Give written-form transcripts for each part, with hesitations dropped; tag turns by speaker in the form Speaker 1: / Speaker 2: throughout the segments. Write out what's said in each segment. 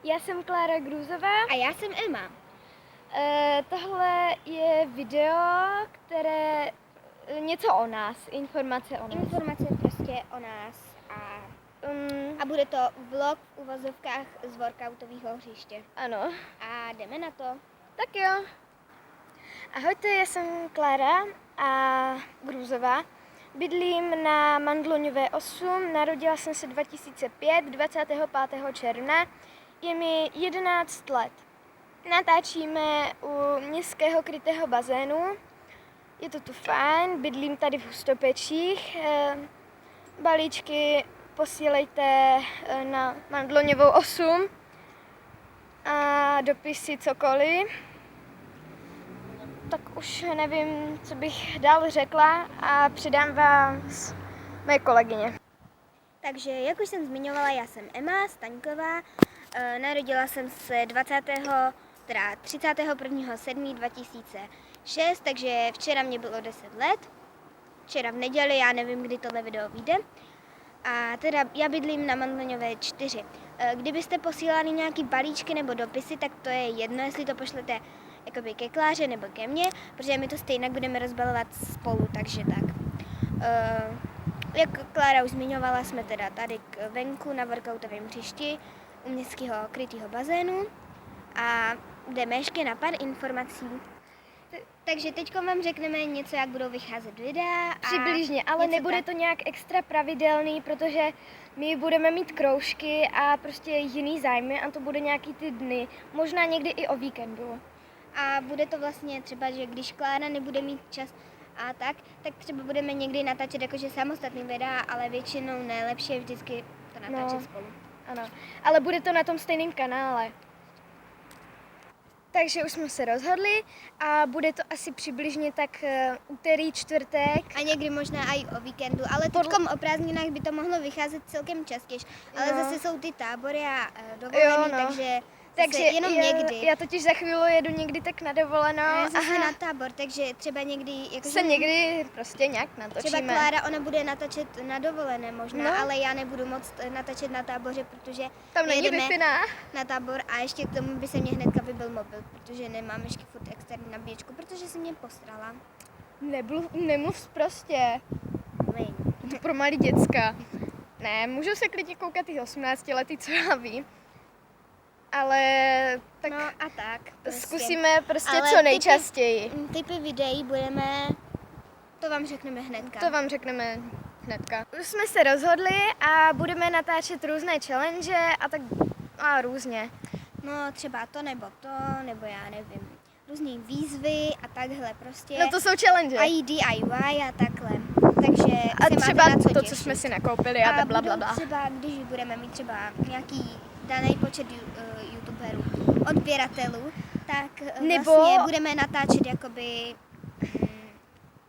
Speaker 1: Já jsem Klára Grůzová.
Speaker 2: A já jsem Emma.
Speaker 1: Tohle je video, které něco o nás, informace o nás.
Speaker 2: Informace prostě o nás a bude to vlog v uvozovkách z workoutového hřiště.
Speaker 1: Ano.
Speaker 2: A jdeme na to.
Speaker 1: Tak jo. Ahojte, já jsem Klára a Grůzová. Bydlím na Mandloňové 8, narodila jsem se 2005, 25. června. Je mi 11 let. Natáčíme u městského krytého bazénu. Je to tu fajn, bydlím tady v Hustopečích. Balíčky posílejte na Mandloňovou 8 a dopisy cokoliv. Tak už nevím, co bych dál řekla a předám vás mé kolegyně.
Speaker 2: Takže, jak už jsem zmiňovala, já jsem Emma Staňková. Narodila jsem se 31.7.2006, takže včera mě bylo 10 let. Včera v neděli, já nevím, kdy tohle video vyjde. A teda já bydlím na Mandloňové 4. Kdybyste posílali nějaký balíčky nebo dopisy, tak to je jedno, jestli to pošlete jakoby ke Kláře nebo ke mně, protože my to stejně budeme rozbalovat spolu, takže tak. Jak Klára už zmiňovala, jsme teda tady venku na workoutovém hřišti u městského krytého bazénu a jdeme ještě na pár informací. Takže teď vám řekneme něco, jak budou vycházet videa.
Speaker 1: Přibližně, ale nebude to nějak extra pravidelný, protože my budeme mít kroužky a prostě jiný zájmy a to bude nějaký ty dny, možná někdy i o víkendu.
Speaker 2: A bude to vlastně třeba, že když Klára nebude mít čas a tak třeba budeme někdy natáčet jakože samostatný videa, ale většinou nejlepší je vždycky to natáčet spolu.
Speaker 1: Ano, ale bude to na tom stejném kanále. Takže už jsme se rozhodli a bude to asi přibližně tak úterý, čtvrtek.
Speaker 2: A někdy možná i o víkendu, ale teďkom o prázdninách by to mohlo vycházet celkem častěji. Ale zase jsou ty tábory a dovolený, takže jenom někdy.
Speaker 1: Já totiž za chvíli jedu někdy tak na dovolenou.
Speaker 2: Zase na tábor, takže třeba někdy...
Speaker 1: Se někdy prostě nějak natočíme.
Speaker 2: Třeba Klára, ona bude natáčet na dovolené možná, ale já nebudu moc natáčet na táboře, protože
Speaker 1: tam není Wi-Fi
Speaker 2: na tábor a ještě k tomu by se mě hnedka vybil mobil, protože nemám ještě furt externí nabíječku, protože jsem mě posrala.
Speaker 1: Nemluv prostě. To pro malý děcka. Ne, můžu se klidně koukat i 18 letý, co já vím. Ale tak,
Speaker 2: no a tak
Speaker 1: prostě. Zkusíme prostě ale co nejčastěji.
Speaker 2: Typy videí to vám řekneme hnedka.
Speaker 1: Už jsme se rozhodli a budeme natáčet různé challenge a tak a různě.
Speaker 2: No třeba to, nebo já nevím, různý výzvy a takhle prostě.
Speaker 1: No to jsou challenge.
Speaker 2: A i DIY a takhle. Takže
Speaker 1: a třeba to, co jsme si nakoupili a blablabla.
Speaker 2: Třeba, když budeme mít třeba nějaký daný počet youtuberů, odběratelů, tak vlastně budeme natáčet jakoby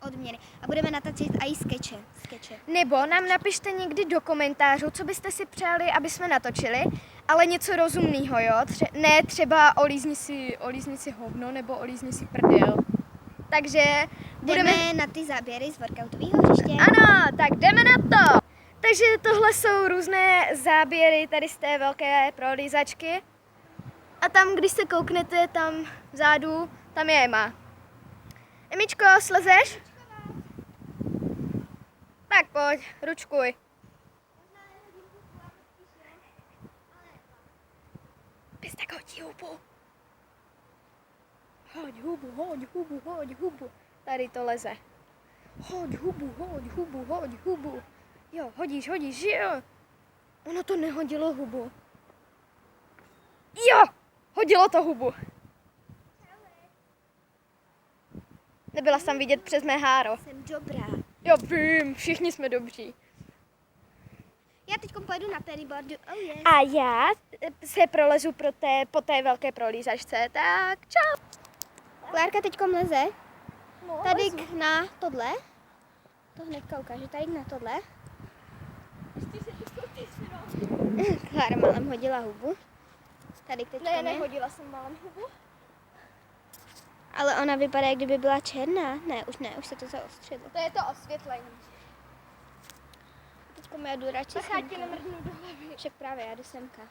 Speaker 2: odměny. A budeme natáčet i skeče.
Speaker 1: Nebo nám napište někdy do komentářů, co byste si přáli, aby jsme natočili, ale něco rozumného, jo? Ne třeba olízni si hovno nebo olízni si prdel. Takže
Speaker 2: jdeme na ty záběry z workoutového hřiště.
Speaker 1: Ano, tak jdeme na to! Takže tohle jsou různé záběry tady z té velké prolízačky. A tam, když se kouknete, tam vzadu, tam je Emma. Emičko, slezeš? Tak pojď, ručkuj. Bys tak hodí hubu. Hoď hubu. Tady to leze. Hoď hubu. Jo, hodíš, jo. Ono to nehodilo hubu. Jo, hodilo to hubu. Nebyla jsem vidět přes mé háro.
Speaker 2: Jsem dobrá.
Speaker 1: Jo, vím, všichni jsme dobří.
Speaker 2: Já teď pojedu na pennyboardu. Oh yes.
Speaker 1: A já se prolezu po té velké prolízačce, tak čau.
Speaker 2: Klárka teď leze.
Speaker 1: No,
Speaker 2: tady na tohle. To hnedka ukáže, tady na tohle. Klára málem hodila hubu. Tady teď
Speaker 1: nehodila jsem málem hubu.
Speaker 2: Ale ona vypadá, jak kdyby byla černá. Ne, už se to zaostřilo.
Speaker 1: To je to osvětlení.
Speaker 2: Teďko já jdu radši
Speaker 1: tak já ti nemrdnu do hlavy.
Speaker 2: Však právě já jdu semka.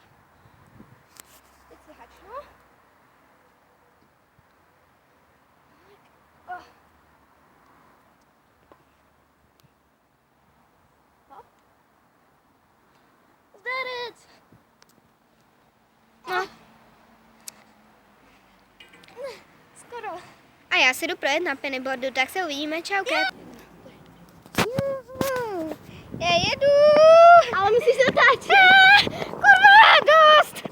Speaker 2: já si jdu projet na pennyboardu, tak se uvidíme, čauka. Já jedu.
Speaker 1: Ale musíš se otáčet.
Speaker 2: Kurva, dost.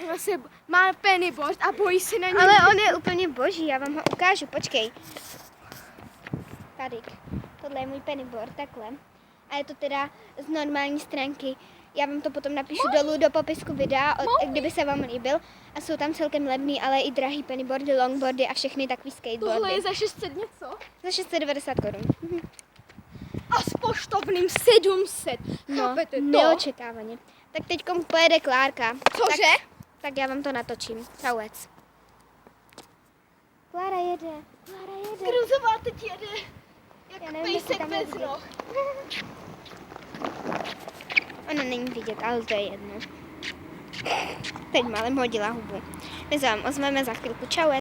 Speaker 1: Zase má pennyboard a bojí se na něj.
Speaker 2: Ale on je úplně boží, já vám ho ukážu, počkej. Tady, tohle je můj pennyboard, takhle. A je to teda z normální stránky. Já vám to potom napíšu dolů do popisku videa, kdyby se vám líbil. A jsou tam celkem levný, ale i drahý pennyboardy, longboardy a všechny takový skateboardy.
Speaker 1: Tohle je za 600 něco?
Speaker 2: Za 690 korun.
Speaker 1: A s poštovným 700.
Speaker 2: No,
Speaker 1: Chápete to?
Speaker 2: neočekávaně. Tak teď pojede Klárka.
Speaker 1: Cože?
Speaker 2: Tak já vám to natočím. Čauec. Klára jede.
Speaker 1: Gruzová teď jede.
Speaker 2: Já
Speaker 1: Jak
Speaker 2: nevím, jestli
Speaker 1: pejsek
Speaker 2: tam je
Speaker 1: bez
Speaker 2: vidět.
Speaker 1: roh.
Speaker 2: Ono není vidět, ale to je jedno. Teď málem hodila hubu. My se vám ozveme za chvilku. Čau.